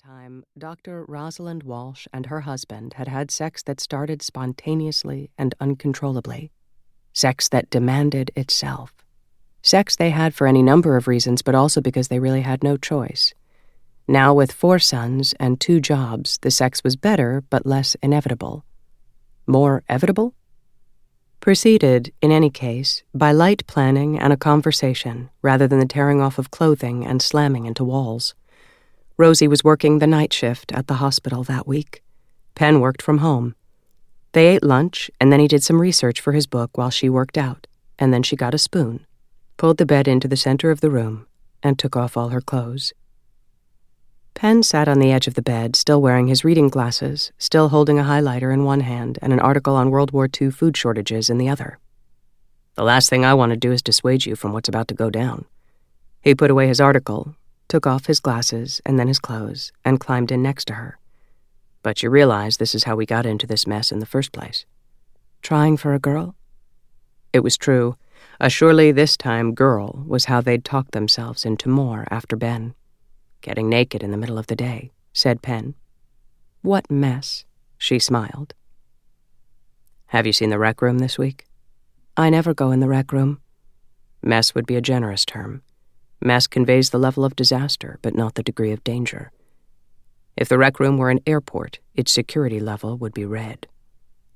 time, Dr. Rosalind Walsh and her husband had had sex that started spontaneously and uncontrollably. Sex that demanded itself. Sex they had for any number of reasons, but also because they really had no choice. Now, with 4 sons and 2 jobs, the sex was better but less inevitable. More evitable? Preceded, in any case, by light planning and a conversation, rather than the tearing off of clothing and slamming into walls. Rosie was working the night shift at the hospital that week. Penn worked from home. They ate lunch, and then he did some research for his book while she worked out, and then she got a spoon, pulled the bed into the center of the room, and took off all her clothes. Penn sat on the edge of the bed, still wearing his reading glasses, still holding a highlighter in one hand and an article on World War II food shortages in the other. "The last thing I want to do is dissuade you from what's about to go down." He put away his article, took off his glasses and then his clothes, and climbed in next to her. "But you realize this is how we got into this mess in the first place." Trying for a girl? It was true. A surely this time girl was how they'd talked themselves into more after Ben. "Getting naked in the middle of the day," said Penn. "What mess?" She smiled. "Have you seen the rec room this week?" "I never go in the rec room." Mess would be a generous term. Mess conveys the level of disaster, but not the degree of danger. If the rec room were an airport, its security level would be red.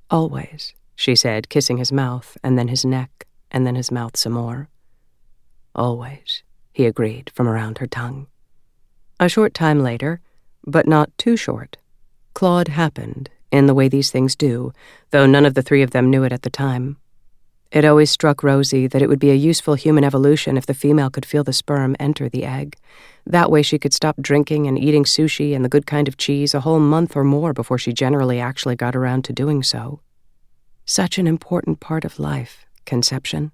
"Always," she said, kissing his mouth, and then his neck, and then his mouth some more. "Always," he agreed from around her tongue. A short time later, but not too short, Claude happened, in the way these things do, though none of the 3 of them knew it at the time. It always struck Rosie that it would be a useful human evolution if the female could feel the sperm enter the egg. That way she could stop drinking and eating sushi and the good kind of cheese a whole month or more before she generally actually got around to doing so. Such an important part of life, conception.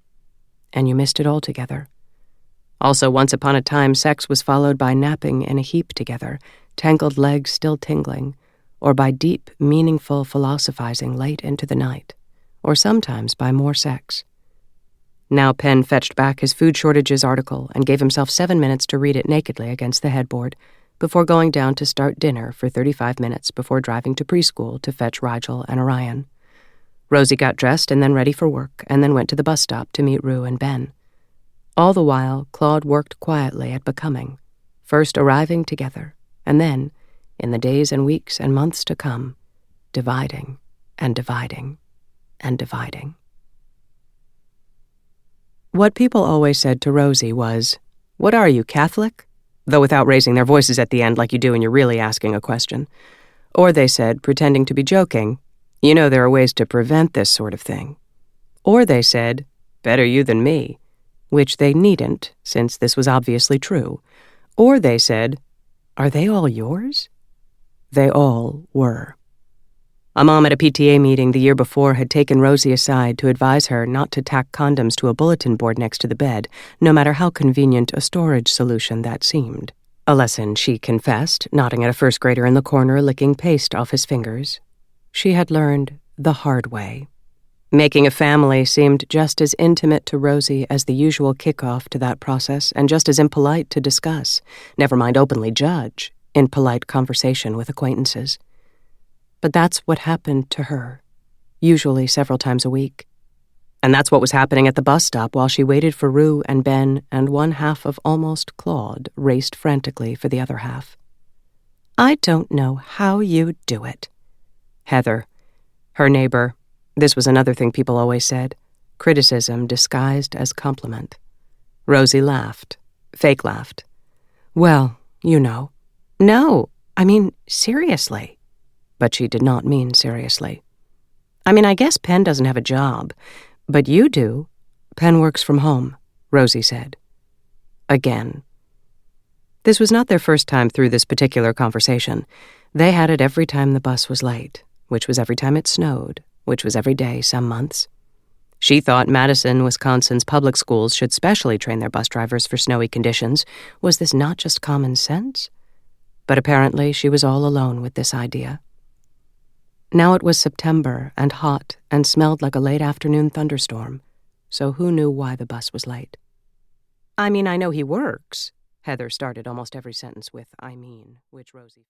And you missed it altogether. Also, once upon a time, sex was followed by napping in a heap together, tangled legs still tingling, or by deep, meaningful philosophizing late into the night, or sometimes by more sex. Now Penn fetched back his food shortages article and gave himself 7 minutes to read it nakedly against the headboard before going down to start dinner for 35 minutes before driving to preschool to fetch Rigel and Orion. Rosie got dressed and then ready for work, and then went to the bus stop to meet Rue and Ben. All the while, Claude worked quietly at becoming, first arriving together, and then, in the days and weeks and months to come, dividing and dividing and dividing. What people always said to Rosie was, "What are you, Catholic?" Though without raising their voices at the end like you do when you're really asking a question. Or they said, pretending to be joking, "You know there are ways to prevent this sort of thing." Or they said, "Better you than me," which they needn't, since this was obviously true. Or they said, "Are they all yours?" They all were. A mom at a PTA meeting the year before had taken Rosie aside to advise her not to tack condoms to a bulletin board next to the bed, no matter how convenient a storage solution that seemed. A lesson she confessed, nodding at a first grader in the corner licking paste off his fingers. She had learned the hard way. Making a family seemed just as intimate to Rosie as the usual kickoff to that process, and just as impolite to discuss, never mind openly judge, in polite conversation with acquaintances. But that's what happened to her, usually several times a week. And that's what was happening at the bus stop while she waited for Rue and Ben, and one half of almost Claude raced frantically for the other half. "I don't know how you do it." Heather, her neighbor. This was another thing people always said, criticism disguised as compliment. Rosie laughed, fake laughed. "Well, you know." "No, I mean, seriously." But she did not mean seriously. "I mean, I guess Penn doesn't have a job, but you do." "Penn works from home," Rosie said. Again. This was not their first time through this particular conversation. They had it every time the bus was late, which was every time it snowed, which was every day some months. She thought Madison, Wisconsin's public schools should specially train their bus drivers for snowy conditions. Was this not just common sense? But apparently she was all alone with this idea. Now it was September and hot and smelled like a late afternoon thunderstorm, so who knew why the bus was late? "I mean, I know he works." Heather started almost every sentence with "I mean," which Rosie